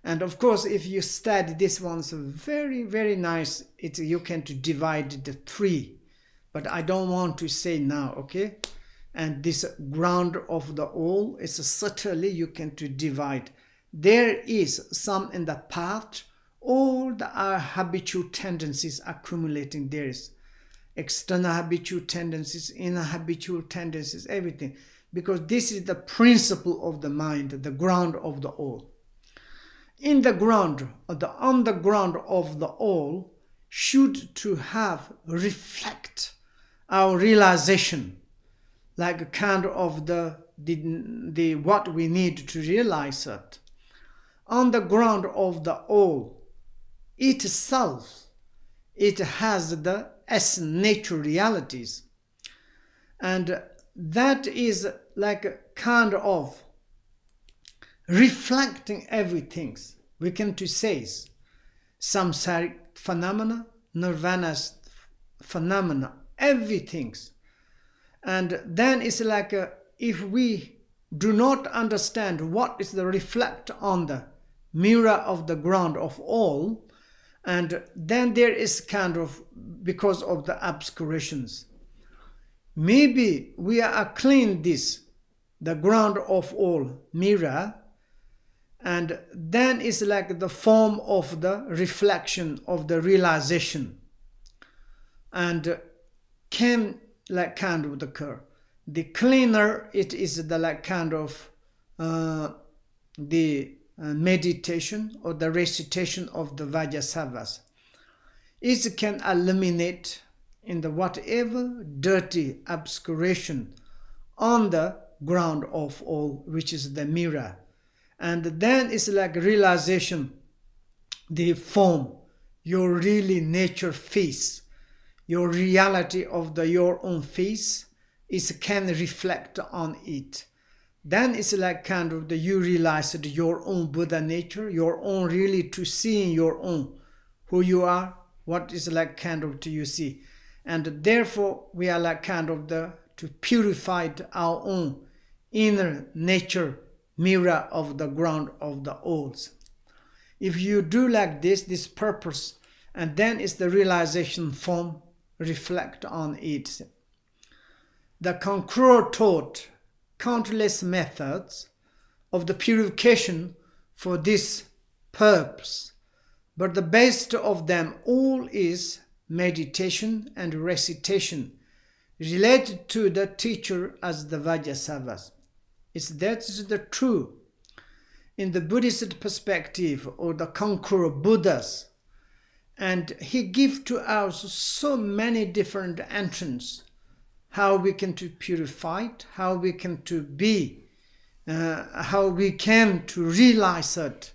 And of course, if you study this one's very, very nice, you can divide the three. But I don't want to say now, okay? And this ground of the all is certainly you can divide. There is some in the past, all our habitual tendencies accumulating. There is external habitual tendencies, inner habitual tendencies, everything. Because this is the principle of the mind, the ground of the all. In the ground, or the underground of the all, should to have reflect our realization, like a kind of the what we need to realize it. On the ground of the all itself, it has the essence, nature realities, and that is like a kind of reflecting everything. We can say samsaric phenomena, nirvana's phenomena, everything. And then it's like if we do not understand what is the reflect on the mirror of the ground of all, and then there is kind of, because of the obscurations, maybe we are clean the ground of all mirror, and then it's like the form of the reflection of the realization, and can like kind of occur. The cleaner it is the like kind of the meditation or the recitation of the Vajrasattvas. It can eliminate in the whatever dirty obscuration on the ground of all, which is the mirror. And then it's like realization, the form, your really nature face, your reality of your own face can reflect on it. Then it's like kind of you realize your own Buddha nature, your own really to seeing your own, who you are, what is like kind of you see. And therefore we are like kind of to purify our own inner nature mirror of the ground of the alls. If you do like this purpose, and then it's the realization form, reflect on it. The Conqueror taught countless methods of the purification for this purpose, but the best of them all is meditation and recitation related to the teacher as the Vajrasattvas. That is the true. In the Buddhist perspective, or the conqueror Buddhas, and he gives to us so many different entrances, how we can to purify it, how we can to be, how we can to realize it,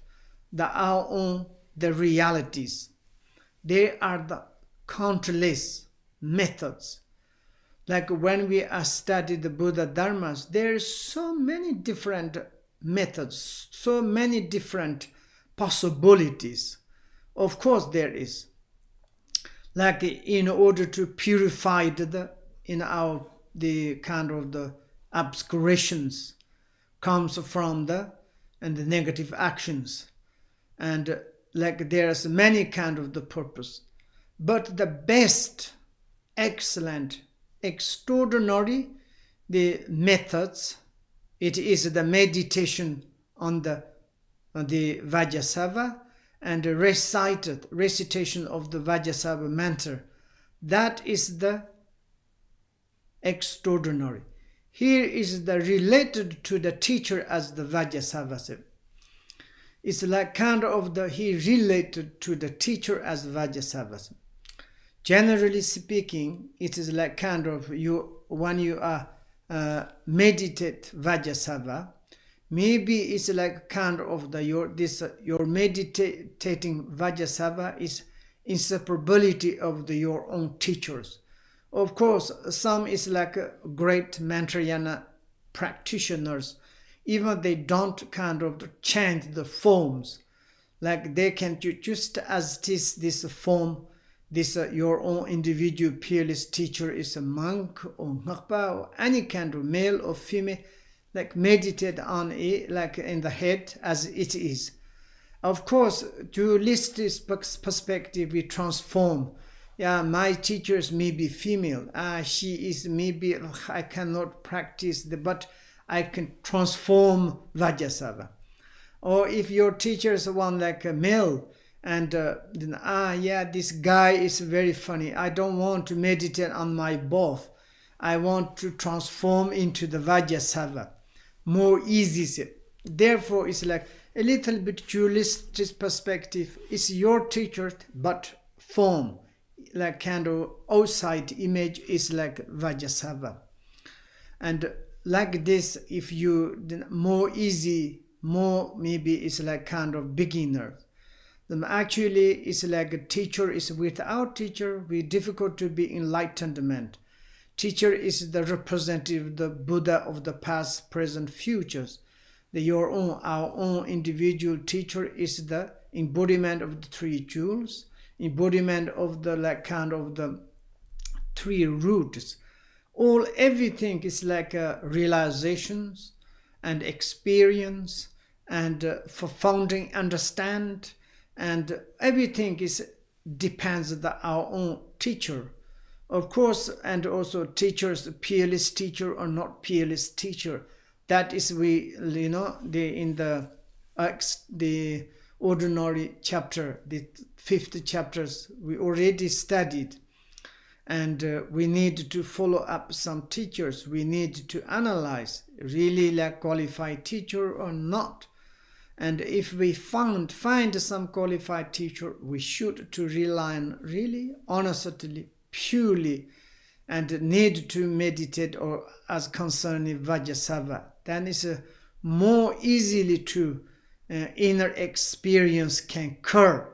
our own the realities. There are the countless methods. Like when we study the Buddha Dharmas, there are so many different methods, so many different possibilities. Of course there is. Like in order to purify the kind of the obscurations comes from the negative actions. and like there's many kind of the purpose. But the best, excellent, extraordinary, the methods, it is the meditation on the Vajrasattva and the recitation of the Vajrasattva mantra. That is the extraordinary. Here is the related to the teacher as the Vajrasattva. It's like kind of he related to the teacher as Vajrasattva. Generally speaking, it is like kind of when you are meditate Vajrasattva, maybe it's like kind of your meditating Vajrasattva is inseparability of your own teachers. Of course, some is like great Mantrayana practitioners, even they don't kind of change the forms, like they can just as it is this form, this your own individual peerless teacher is a monk or ngakpa or any kind of male or female, like meditate on it like in the head as it is. Of course, to list this perspective, we transform. Yeah, my teachers may be female. She is maybe, I cannot practice, but I can transform Vajrasattva. Or if your teacher is one like a male, and then, yeah, this guy is very funny. I don't want to meditate on my both. I want to transform into the Vajrasattva. More easy. Therefore, it's like a little bit dualistic perspective. It's your teacher, but form, like kind of outside image is like Vajrasattva. And like this, if you more easy, more maybe it's like kind of beginner. Then actually it's like a teacher is without teacher, we difficult to be enlightenment. Teacher is the representative, the Buddha of the past, present, futures. Our own individual teacher is the embodiment of the three jewels, embodiment of the like kind of the three roots. Everything is like realizations and experience and for founding understand, and everything is depends on our own teacher. Of course, and also teachers, peerless teacher or not peerless teacher. That is in the ordinary chapter, the 5th chapters we already studied. And we need to follow up some teachers. We need to analyze really like qualified teacher or not. And if we find some qualified teacher, we should to rely on really honestly, purely, and need to meditate or as concerning Vajrasattva. Then it's more easily to inner experience can occur.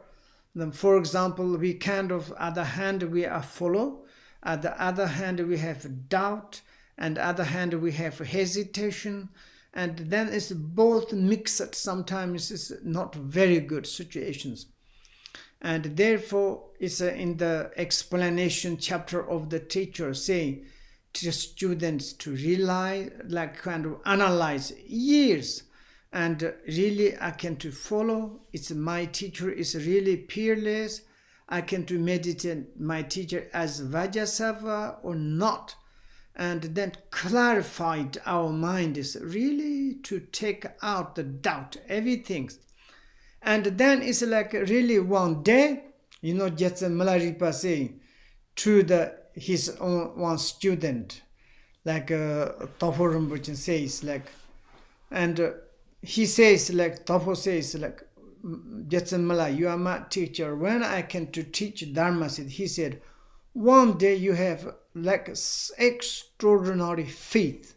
Then, for example, we kind of, other hand, we are follow. At the other hand, we have doubt. And other hand, we have hesitation. And then it's both mixed. Sometimes it's not very good situations. And therefore, it's in the explanation chapter of the teacher saying to the students to realize, like kind of analyze years. And really, I can to follow. It's my teacher is really peerless. I can to meditate my teacher as Vajrasattva or not. And then clarified our mind is really to take out the doubt, everything. And then it's like really one day, just Malaripa saying to his own one student, like Tofo Rinpoche says, like, and he says, like, Tofo says, like, Jetsen Mala, you are my teacher. When I came to teach Dharma, he said, one day you have like extraordinary faith,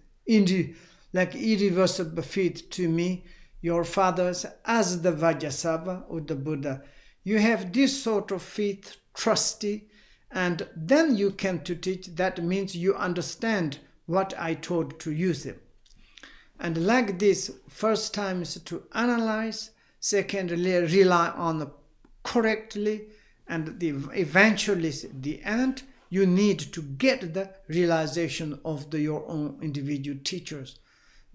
like irreversible faith to me, your fathers, as the Vajrasattva or the Buddha. You have this sort of faith, trusty, and then you can to teach. That means you understand what I told to use them. And like this, first time is to analyze, secondly, rely on correctly, and eventually, the end, you need to get the realization of your own individual teachers.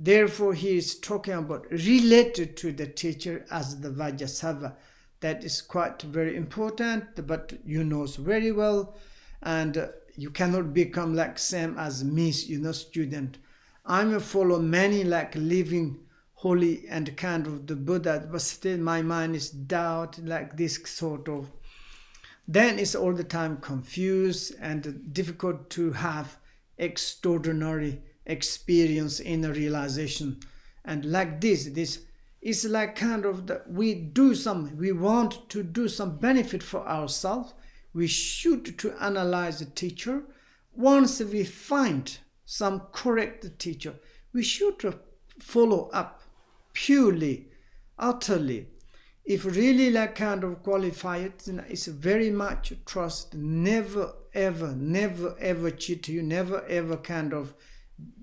Therefore, he is talking about related to the teacher as the Vajrasattva. That is quite very important, but you know very well, and you cannot become like same as me, student. I'm a follow many like living holy and kind of the Buddha, but still my mind is doubt like this sort of. Then it's all the time confused and difficult to have extraordinary experience in a realization. And like this is like kind of we want to do some benefit for ourselves. We should to analyze the teacher. Once we find some correct teacher, we should follow up purely, utterly. If really like kind of qualify it, it's very much trust, never ever cheat you, never ever kind of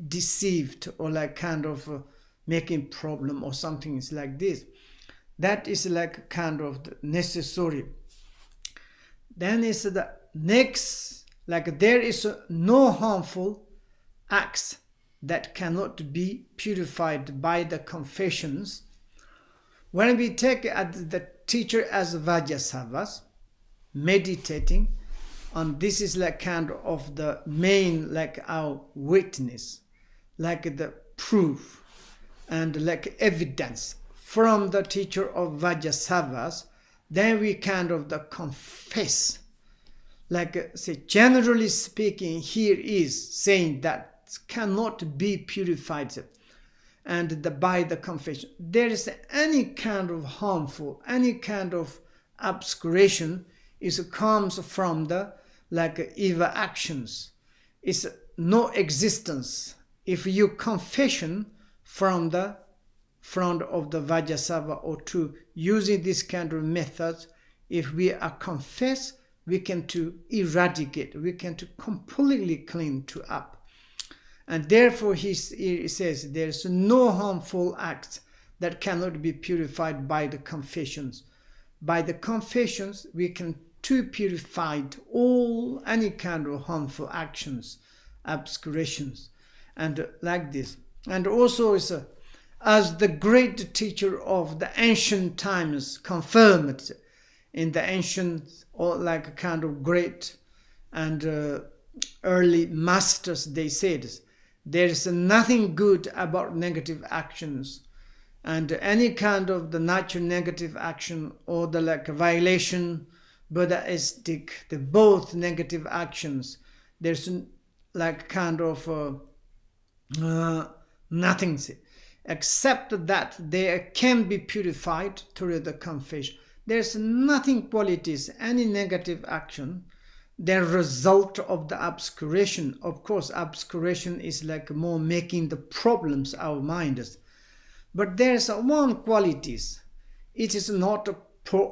deceived or like kind of making problem or something is like this. That is like kind of necessary. Then is the next, like there is no harmful acts that cannot be purified by the confessions. When we take the teacher as Vajrasattvas, meditating, and this is like kind of the main like our witness, like the proof and like evidence from the teacher of Vajrasattvas, then we kind of the confess. Like say generally speaking, here is saying that cannot be purified, and by the confession. There is any kind of harmful, any kind of obscuration comes from the like evil actions. It's no existence. If you confession from the front of the Vajrasattva or two, using this kind of methods, if we are confess, we can to eradicate, we can to completely clean to up. And therefore he says there is no harmful act that cannot be purified by the confessions. By the confessions we can to purify all any kind of harmful actions, obscurations, and like this. And also is as the great teacher of the ancient times confirmed in the ancient or like a kind of great and early masters, they said there is nothing good about negative actions, and any kind of the natural negative action or the like violation, Buddhistic, the both negative actions, there's like kind of nothing except that they can be purified through the confession. There's nothing qualities, any negative action, the result of the obscuration. Of course, obscuration is like more making the problems our minds. But there's one qualities. It is not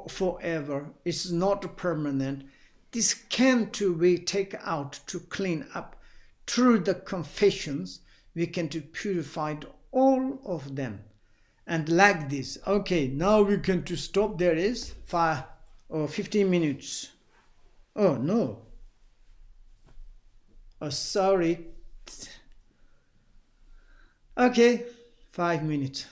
forever. It's not permanent. This can to be taken out to clean up. Through the confessions, we can to purify all of them. And like this. Okay, now we can to stop. There is 5 or 15 minutes. Oh no. Oh, sorry. Okay, 5 minutes.